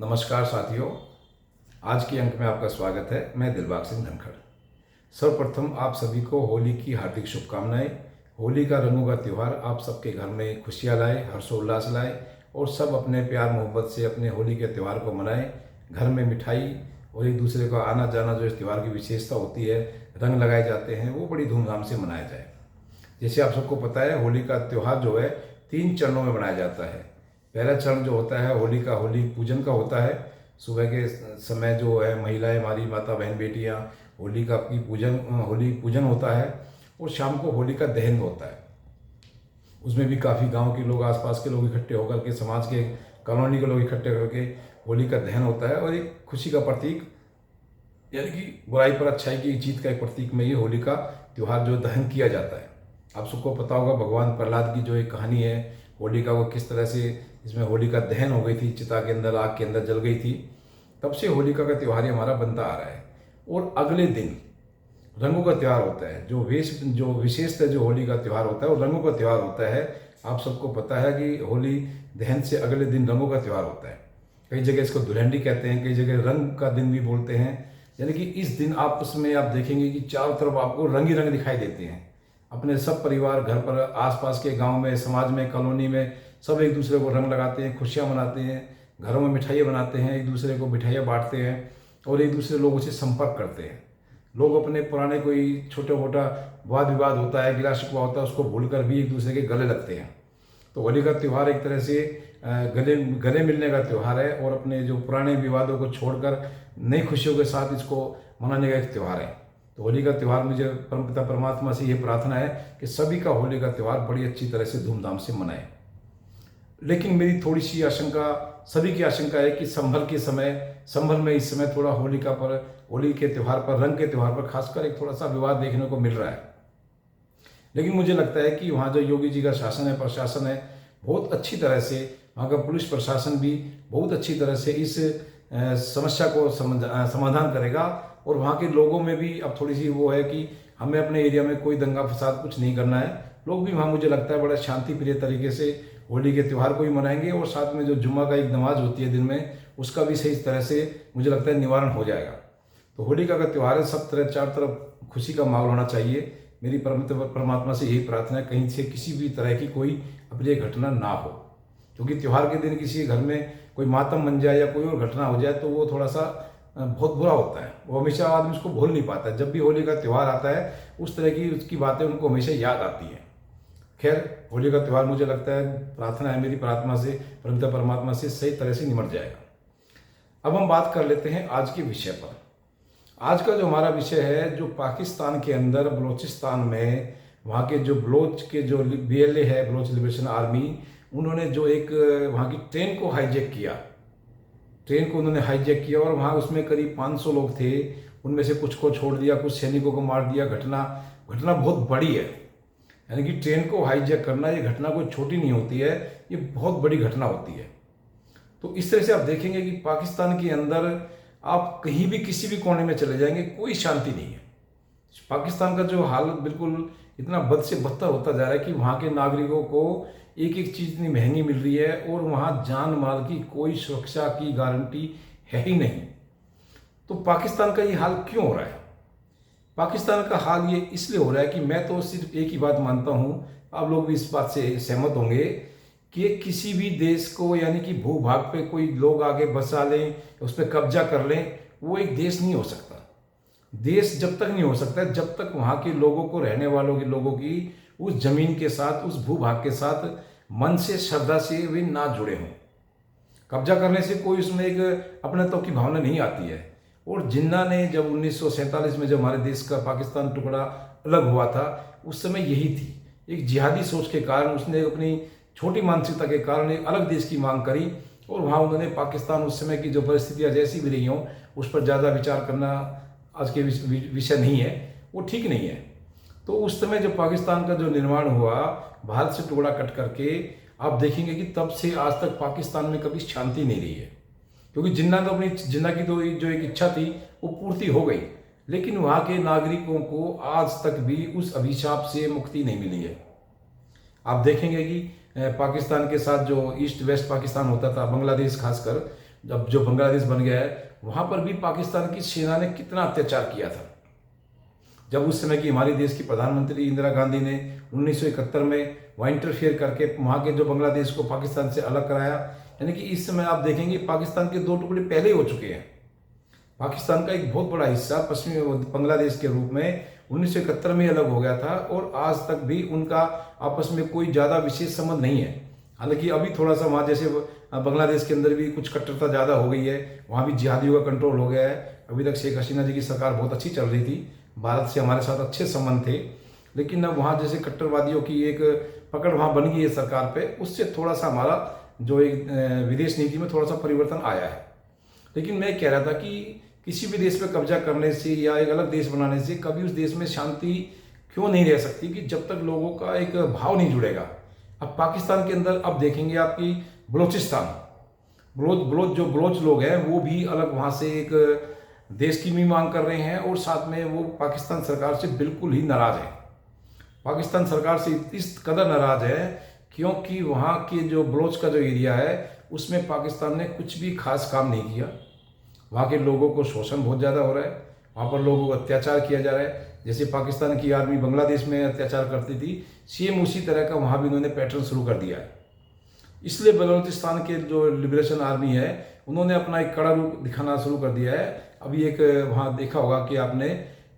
नमस्कार साथियों, आज के अंक में आपका स्वागत है। मैं दिलबाग सिंह धनखड़। सर्वप्रथम आप सभी को होली की हार्दिक शुभकामनाएं। होली का रंगों का त्यौहार आप सबके घर में खुशियाँ लाए, हर्षोल्लास लाए और सब अपने प्यार मोहब्बत से अपने होली के त्यौहार को मनाएं। घर में मिठाई और एक दूसरे को आना जाना, जो इस त्यौहार की विशेषता होती है, रंग लगाए जाते हैं, वो बड़ी धूमधाम से मनाया जाए। जैसे आप सबको पता है, होली का त्यौहार जो है 3 चरणों में मनाया जाता है। पहला चरण जो होता है होली पूजन का होता है। सुबह के समय जो है महिलाएं, हमारी माता बहन बेटियां होली पूजन होता है और शाम को होली का दहन होता है। उसमें भी काफ़ी गांव के लोग, आसपास के लोग इकट्ठे होकर के, समाज के, कॉलोनी के लोग इकट्ठे करके होली का दहन होता है और एक खुशी का प्रतीक, यानी कि बुराई पर अच्छाई की जीत का एक प्रतीक में ये होली का त्यौहार जो दहन किया जाता है। आप सबको पता होगा भगवान प्रहलाद की जो एक कहानी है होली का, वो किस तरह से इसमें होली का दहन हो गई थी, चिता के अंदर, आग के अंदर जल गई थी। तब से होलिका का त्यौहार हमारा बनता आ रहा है। और अगले दिन रंगों का त्यौहार होता है। जो विशेषतः जो होली का त्यौहार होता है वो रंगों का त्यौहार होता है। आप सबको पता है कि होली दहन से अगले दिन रंगों का त्यौहार होता है। कई जगह इसको धुलंडी कहते हैं, कई जगह रंग का दिन भी बोलते हैं। यानी कि इस दिन आपस में आप देखेंगे कि चारों तरफ आपको रंग ही रंग दिखाई देते हैं। अपने सब परिवार, घर पर, आसपास के गांव में, समाज में, कॉलोनी में सब एक दूसरे को रंग लगाते हैं, खुशियां मनाते हैं, घरों में मिठाइयाँ बनाते हैं, एक दूसरे को मिठाइयाँ बांटते हैं और एक दूसरे लोगों से संपर्क करते हैं। लोग अपने पुराने कोई छोटा मोटा वाद विवाद होता है, गिला शिकवा होता है, उसको भूलकर भी एक दूसरे के गले लगते हैं। तो होली का त्यौहार एक तरह से गले मिलने का त्यौहार है और अपने जो पुराने विवादों को छोड़कर नई खुशियों के साथ इसको मनाने का एक त्यौहार है। तो होली का त्यौहार, मुझे परमपिता परमात्मा से ये प्रार्थना है कि सभी का होली का त्यौहार बड़ी अच्छी तरह से धूमधाम से मनाएं। लेकिन मेरी थोड़ी सी आशंका, सभी की आशंका है कि संभल में इस समय थोड़ा होली के त्यौहार पर, रंग के त्यौहार पर खासकर एक थोड़ा सा विवाद देखने को मिल रहा है। लेकिन मुझे लगता है कि वहाँ जो योगी जी का शासन है, प्रशासन है, बहुत अच्छी तरह से, वहाँ का पुलिस प्रशासन भी बहुत अच्छी तरह से इस समस्या को समाधान करेगा। और वहाँ के लोगों में भी अब थोड़ी सी वो है कि हमें अपने एरिया में कोई दंगा फसाद कुछ नहीं करना है। लोग भी वहाँ, मुझे लगता है, बड़ा शांति प्रिय तरीके से होली के त्यौहार को भी मनाएंगे और साथ में जो जुम्मा का एक नमाज होती है दिन में, उसका भी सही तरह से मुझे लगता है निवारण हो जाएगा। तो होलिका का त्यौहार है, सब तरह चार तरफ खुशी का माहौल होना चाहिए। मेरी परमात्मा से यही प्रार्थना है, कहीं से किसी भी तरह की कोई अप्रिय घटना ना हो। क्योंकि त्यौहार के दिन किसी घर में कोई मातम बन जाए या कोई और घटना हो जाए तो वो थोड़ा सा बहुत बुरा होता है। वो हमेशा आदमी उसको भूल नहीं पाता। जब भी होली का त्यौहार आता है उस तरह की उसकी बातें उनको हमेशा याद आती हैं। खैर, होली का त्यौहार, मुझे लगता है, प्रार्थना है मेरी परमपिता परमात्मा से सही तरह से निमट जाएगा। अब हम बात कर लेते हैं आज के विषय पर। आज का जो हमारा विषय है, जो पाकिस्तान के अंदर बलोचिस्तान में वहाँ के जो बलोच के जो BLA है, बलोच लिबरेशन आर्मी, उन्होंने जो एक वहाँ की ट्रेन को हाईजैक किया। और वहाँ उसमें करीब 500 लोग थे। उनमें से कुछ को छोड़ दिया, कुछ सैनिकों को मार दिया। घटना बहुत बड़ी है। यानी कि ट्रेन को हाईजैक करना, ये घटना कोई छोटी नहीं होती है, ये बहुत बड़ी घटना होती है। तो इस तरह से आप देखेंगे कि पाकिस्तान के अंदर आप कहीं भी किसी भी कोने में चले जाएंगे, कोई शांति नहीं है। पाकिस्तान का जो हाल बिल्कुल इतना बद से बदतर होता जा रहा है कि वहाँ के नागरिकों को एक एक चीज़ इतनी महंगी मिल रही है और वहाँ जान माल की कोई सुरक्षा की गारंटी है ही नहीं। तो पाकिस्तान का ये हाल क्यों हो रहा है? पाकिस्तान का हाल ये इसलिए हो रहा है कि मैं तो सिर्फ एक ही बात मानता हूँ, आप लोग भी इस बात से सहमत होंगे, कि किसी भी देश को, यानी कि भूभाग पे कोई लोग आगे बसा लें, उस पर कब्जा कर लें, वो एक देश नहीं हो सकता। देश जब तक नहीं हो सकता जब तक वहाँ के लोगों को, रहने वालों के लोगों की उस जमीन के साथ, उस भूभाग के साथ मन से, श्रद्धा से वे ना जुड़े हों। कब्जा करने से कोई उसमें एक अपनत्व की भावना नहीं आती है। और जिन्ना ने जब 1947 में जब हमारे देश का पाकिस्तान टुकड़ा अलग हुआ था, उस समय यही थी, एक जिहादी सोच के कारण, उसने अपनी छोटी मानसिकता के कारण एक अलग देश की मांग करी। और वहाँ उन्होंने पाकिस्तान, उस समय की जो परिस्थितियाँ जैसी भी रही हों, उस पर ज़्यादा विचार करना आज के विषय नहीं है, वो ठीक नहीं है। तो उस समय जो पाकिस्तान का जो निर्माण हुआ, भारत से टुकड़ा कट करके, आप देखेंगे कि तब से आज तक पाकिस्तान में कभी शांति नहीं रही है। क्योंकि जिन्ना की तो जो एक इच्छा थी वो पूर्ति हो गई, लेकिन वहाँ के नागरिकों को आज तक भी उस अभिशाप से मुक्ति नहीं मिली है। आप देखेंगे कि पाकिस्तान के साथ जो ईस्ट वेस्ट पाकिस्तान होता था, बांग्लादेश खासकर, जब जो बांग्लादेश बन गया है, वहाँ पर भी पाकिस्तान की सेना ने कितना अत्याचार किया था। जब उस समय की हमारी देश की प्रधानमंत्री इंदिरा गांधी ने 1971 में वहाँ इंटरफियर करके वहाँ के जो बांग्लादेश को पाकिस्तान से अलग कराया, यानी कि इस समय आप देखेंगे पाकिस्तान के 2 टुकड़े पहले ही हो चुके हैं। पाकिस्तान का एक बहुत बड़ा हिस्सा पश्चिमी बांग्लादेश के रूप में 1971 में अलग हो गया था और आज तक भी उनका आपस में कोई ज़्यादा विशेष संबंध नहीं है। हालांकि अभी थोड़ा सा वहाँ जैसे बांग्लादेश के अंदर भी कुछ कट्टरता ज़्यादा हो गई है, वहाँ भी जिहादियों का कंट्रोल हो गया है। अभी तक शेख हसीना जी की सरकार बहुत अच्छी चल रही थी, भारत से हमारे साथ अच्छे संबंध थे, लेकिन अब वहाँ जैसे कट्टरवादियों की एक पकड़ वहाँ बन गई है सरकार पे, उससे थोड़ा सा हमारा जो एक विदेश नीति में थोड़ा सा परिवर्तन आया है। लेकिन मैं कह रहा था कि किसी भी देश पे कब्जा करने से या एक अलग देश बनाने से कभी उस देश में शांति क्यों नहीं रह सकती, कि जब तक लोगों का एक भाव नहीं जुड़ेगा। अब पाकिस्तान के अंदर अब देखेंगे आपकी बलोचिस्तान, बलोच लोग हैं वो भी अलग वहाँ से एक देश की भी मांग कर रहे हैं और साथ में वो पाकिस्तान सरकार से बिल्कुल ही नाराज है। पाकिस्तान सरकार से इस कदर नाराज है क्योंकि वहाँ के जो बलोच का जो एरिया है उसमें पाकिस्तान ने कुछ भी खास काम नहीं किया। वहाँ के लोगों को शोषण बहुत ज़्यादा हो रहा है, वहाँ पर लोगों को अत्याचार किया जा रहा है। जैसे पाकिस्तान की आर्मी बांग्लादेश में अत्याचार करती थी, सेम उसी तरह का वहाँ भी उन्होंने पैटर्न शुरू कर दिया है। इसलिए बलूचिस्तान के जो लिबरेशन आर्मी है उन्होंने अपना एक कड़ा रूप दिखाना शुरू कर दिया है। अभी एक वहाँ देखा होगा कि आपने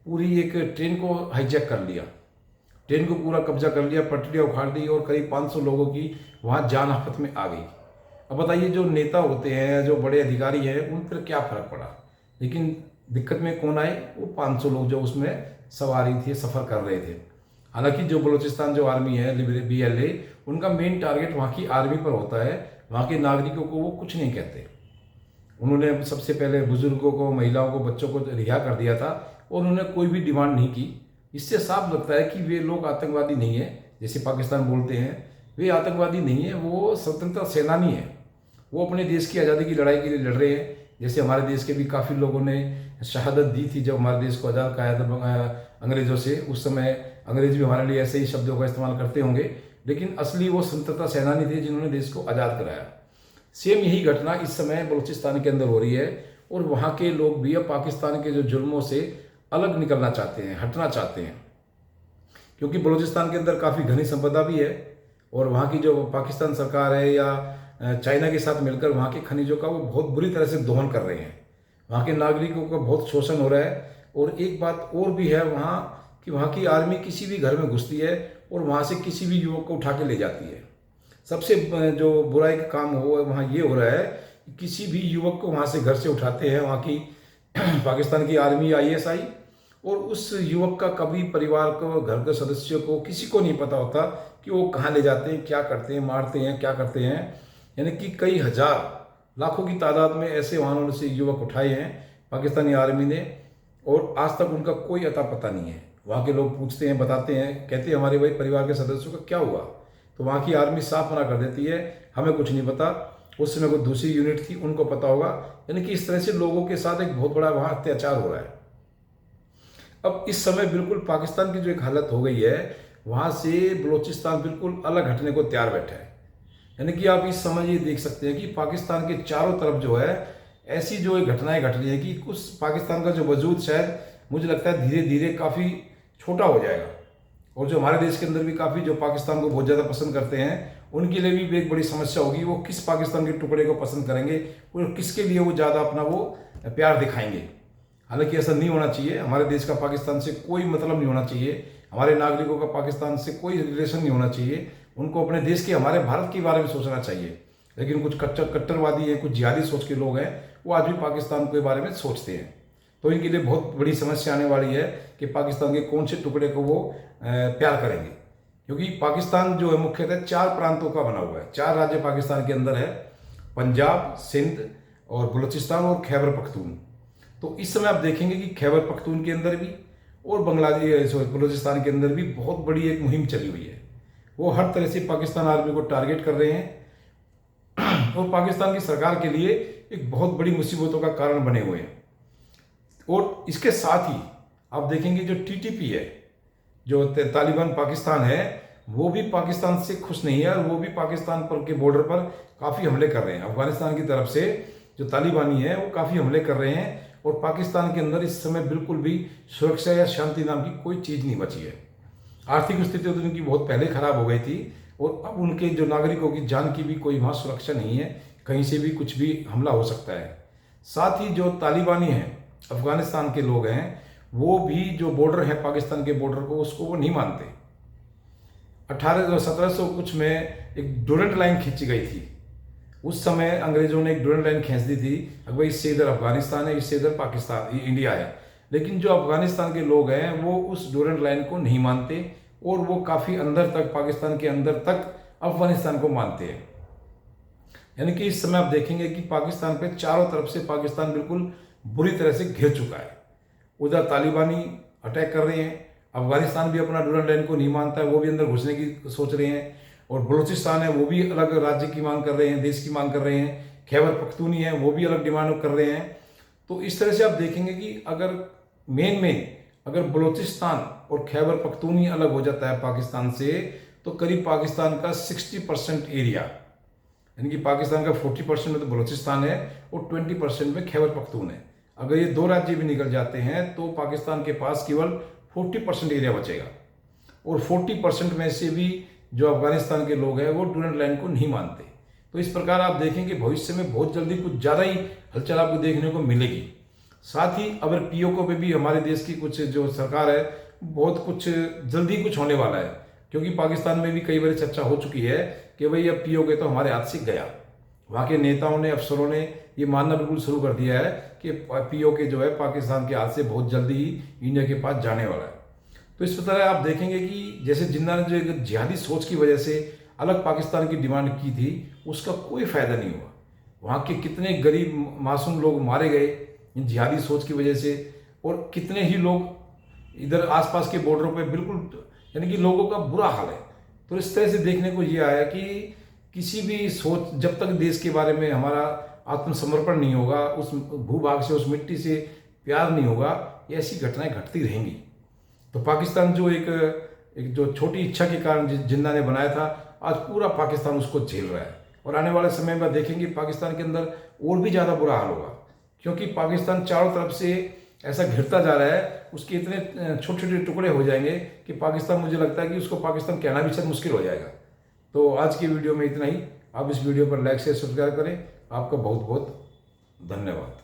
पूरी एक ट्रेन को हाईजैक कर लिया, ट्रेन को पूरा कब्जा कर लिया, पटरियाँ उखाड़ दी और करीब 500 लोगों की वहाँ जान आफत में आ गई। अब बताइए जो नेता होते हैं, जो बड़े अधिकारी हैं, उन पर क्या फर्क पड़ा, लेकिन दिक्कत में कौन आए, वो 500 लोग जो उसमें सवारी थे, सफ़र कर रहे थे। हालांकि जो बलूचिस्तान जो आर्मी है BLA, उनका मेन टारगेट वहाँ की आर्मी पर होता है, वहाँ के नागरिकों को वो कुछ नहीं कहते। उन्होंने सबसे पहले बुजुर्गों को, महिलाओं को, बच्चों को रिहा कर दिया था और उन्होंने कोई भी डिमांड नहीं की। इससे साफ लगता है कि वे लोग आतंकवादी नहीं है, जैसे पाकिस्तान बोलते हैं, वे आतंकवादी नहीं है, वो स्वतंत्रता सेनानी है। वो अपने देश की आज़ादी की लड़ाई के लिए लड़ रहे हैं। जैसे हमारे देश के भी काफ़ी लोगों ने शहादत दी थी जब हमारे देश को आज़ाद कराया था अंग्रेज़ों से। उस समय अंग्रेज भी हमारे लिए ऐसे ही शब्दों का इस्तेमाल करते होंगे, लेकिन असली वो स्वतंत्रता सेनानी थे जिन्होंने देश को आज़ाद कराया। सेम यही घटना इस समय बलूचिस्तान के अंदर हो रही है और वहाँ के लोग भी अब पाकिस्तान के जो जुल्मों से अलग निकलना चाहते हैं, हटना चाहते हैं, क्योंकि बलूचिस्तान के अंदर काफ़ी घनी संपदा भी है और वहाँ की जो पाकिस्तान सरकार है या चाइना के साथ मिलकर वहाँ के खनिजों का वो बहुत बुरी तरह से दोहन कर रहे हैं। वहाँ के नागरिकों का बहुत शोषण हो रहा है। और एक बात और भी है वहाँ कि वहाँ की आर्मी किसी भी घर में घुसती है और वहाँ से किसी भी युवक को उठा के ले जाती है। सबसे जो बुराई का काम हो वहाँ ये हो रहा है कि किसी भी युवक को वहाँ से घर से उठाते हैं वहाँ की पाकिस्तान की आर्मी ISI, और उस युवक का कभी परिवार को, घर के सदस्यों को, किसी को नहीं पता होता कि वो कहाँ ले जाते हैं, क्या करते हैं, मारते हैं, क्या करते हैं। यानी कि कई हजार, लाखों की तादाद में ऐसे वाहनों से युवक उठाए हैं पाकिस्तानी आर्मी ने और आज तक उनका कोई अता पता नहीं है। वहाँ के लोग पूछते हैं, बताते हैं, कहते हैं हमारे भाई परिवार के सदस्यों का क्या हुआ, तो वहाँ की आर्मी साफ मना कर देती है, हमें कुछ नहीं पता, उस समय कोई दूसरी यूनिट थी, उनको पता होगा। यानी कि इस तरह से लोगों के साथ एक बहुत बड़ा वहाँ अत्याचार हो रहा है। अब इस समय बिल्कुल पाकिस्तान की जो एक हालत हो गई है, वहाँ से बलूचिस्तान बिल्कुल अलग हटने को तैयार बैठा है। यानी कि आप इस समय ये देख सकते हैं कि पाकिस्तान के चारों तरफ जो है ऐसी जो घटनाएं घट रही है कि कुछ पाकिस्तान का जो वजूद शायद मुझे लगता है धीरे धीरे काफ़ी छोटा हो जाएगा। और जो हमारे देश के अंदर भी काफ़ी जो पाकिस्तान को बहुत ज़्यादा पसंद करते हैं उनके लिए भी एक बड़ी समस्या होगी, वो किस पाकिस्तान के टुकड़े को पसंद करेंगे और किसके लिए वो ज़्यादा अपना वो प्यार दिखाएंगे। हालांकि ऐसा नहीं होना चाहिए। हमारे देश का पाकिस्तान से कोई मतलब नहीं होना चाहिए, हमारे नागरिकों का पाकिस्तान से कोई रिलेशन नहीं होना चाहिए। उनको अपने देश के, हमारे भारत के बारे में सोचना चाहिए। लेकिन कुछ कट्टरवादी हैं, कुछ जिहादी सोच के लोग हैं, वो आज भी पाकिस्तान के बारे में सोचते हैं। तो इनके लिए बहुत बड़ी समस्या आने वाली है कि पाकिस्तान के कौन से टुकड़े को वो प्यार करेंगे, क्योंकि पाकिस्तान जो है मुख्यतः 4 प्रांतों का बना हुआ है। 4 राज्य पाकिस्तान के अंदर है, पंजाब, सिंध और बलूचिस्तान और खैबर पख्तून। तो इस समय आप देखेंगे कि खैबर पख्तून के अंदर भी और बलूचिस्तान के अंदर भी बहुत बड़ी एक मुहिम चली हुई है। वो हर तरह से पाकिस्तान आर्मी को टारगेट कर रहे हैं और पाकिस्तान की सरकार के लिए एक बहुत बड़ी मुसीबतों का कारण बने हुए हैं। और इसके साथ ही आप देखेंगे जो TTP है, जो तालिबान पाकिस्तान है, वो भी पाकिस्तान से खुश नहीं है और वो भी पाकिस्तान पर के बॉर्डर पर काफ़ी हमले कर रहे हैं। अफगानिस्तान की तरफ से जो तालिबानी है वो काफ़ी हमले कर रहे हैं और पाकिस्तान के अंदर इस समय बिल्कुल भी सुरक्षा या शांति नाम की कोई चीज़ नहीं बची है। आर्थिक स्थिति तो उनकी बहुत पहले खराब हो गई थी और अब उनके जो नागरिकों की जान की भी कोई वहाँ सुरक्षा नहीं है, कहीं से भी कुछ भी हमला हो सकता है। साथ ही जो तालिबानी हैं, अफगानिस्तान के लोग हैं, वो भी जो बॉर्डर है पाकिस्तान के बॉर्डर को, उसको वो नहीं मानते। 1700 कुछ में एक डोरेंट लाइन खींची गई थी। उस समय अंग्रेजों ने एक डोरेंट लाइन खींच दी थी, अब भाई इससे इधर अफगानिस्तान है, इससे इधर पाकिस्तान इंडिया है। लेकिन जो अफगानिस्तान के लोग हैं वो उस डोरेंट लाइन को नहीं मानते और वो काफ़ी अंदर तक, पाकिस्तान के अंदर तक अफगानिस्तान को मानते हैं। यानी कि इस समय आप देखेंगे कि पाकिस्तान पे चारों तरफ से पाकिस्तान बिल्कुल बुरी तरह से घिर चुका है। उधर तालिबानी अटैक कर रहे हैं, अफगानिस्तान भी अपना डोरेंट लाइन को नहीं मानता है, वो भी अंदर घुसने की सोच रहे हैं। और बलूचिस्तान है, वो भी अलग राज्य की मांग कर रहे हैं, देश की मांग कर रहे हैं। खैबर पख्तूनी है, वो भी अलग डिमांड कर रहे हैं। तो इस तरह से आप देखेंगे कि अगर अगर बलूचिस्तान और खैबर पख्तूनी अलग हो जाता है पाकिस्तान से, तो करीब पाकिस्तान का 60% एरिया, यानी कि पाकिस्तान का 40% में तो बलूचिस्तान है और 20% में खैबर पख्तून है। अगर ये दो राज्य भी निकल जाते हैं तो पाकिस्तान के पास केवल 40% एरिया बचेगा और 40% में से भी जो अफगानिस्तान के लोग हैं वो डोरेंट लाइन को नहीं मानते। तो इस प्रकार आप देखेंगे भविष्य में बहुत जल्दी कुछ ज़्यादा ही हलचल आपको देखने को मिलेगी। साथ ही अगर पीओके पे भी हमारे देश की कुछ जो सरकार है, बहुत कुछ जल्दी कुछ होने वाला है, क्योंकि पाकिस्तान में भी कई बार चर्चा हो चुकी है कि भाई अब पीओके तो हमारे हाथ से गया। वहाँ के नेताओं ने, अफसरों ने ये मानना बिल्कुल शुरू कर दिया है कि पीओके जो है पाकिस्तान के हाथ से बहुत जल्दी ही इंडिया के पास जाने वाला है। तो इस तरह आप देखेंगे कि जैसे जिन्ना ने जो एक जिहादी सोच की वजह से अलग पाकिस्तान की डिमांड की थी, उसका कोई फायदा नहीं हुआ। वहाँ के कितने गरीब मासूम लोग मारे गए इन जिहादी सोच की वजह से, और कितने ही लोग इधर आसपास के बॉर्डरों पे बिल्कुल, यानी कि लोगों का बुरा हाल है। तो इस तरह से देखने को ये आया कि किसी भी सोच, जब तक देश के बारे में हमारा आत्मसमर्पण नहीं होगा, उस भूभाग से, उस मिट्टी से प्यार नहीं होगा, ऐसी घटनाएं घटती रहेंगी। तो पाकिस्तान जो एक जो छोटी इच्छा के कारण जिन्ना ने बनाया था, आज पूरा पाकिस्तान उसको झेल रहा है। और आने वाले समय में देखेंगे पाकिस्तान के अंदर और भी ज़्यादा बुरा हाल होगा, क्योंकि पाकिस्तान चारों तरफ से ऐसा घिरता जा रहा है, उसके इतने छोटे छोटे टुकड़े हो जाएंगे कि पाकिस्तान, मुझे लगता है कि उसको पाकिस्तान कहना भी शायद मुश्किल हो जाएगा। तो आज की वीडियो में इतना ही। आप इस वीडियो पर लाइक शेयर सब्सक्राइब करें। आपका बहुत बहुत धन्यवाद।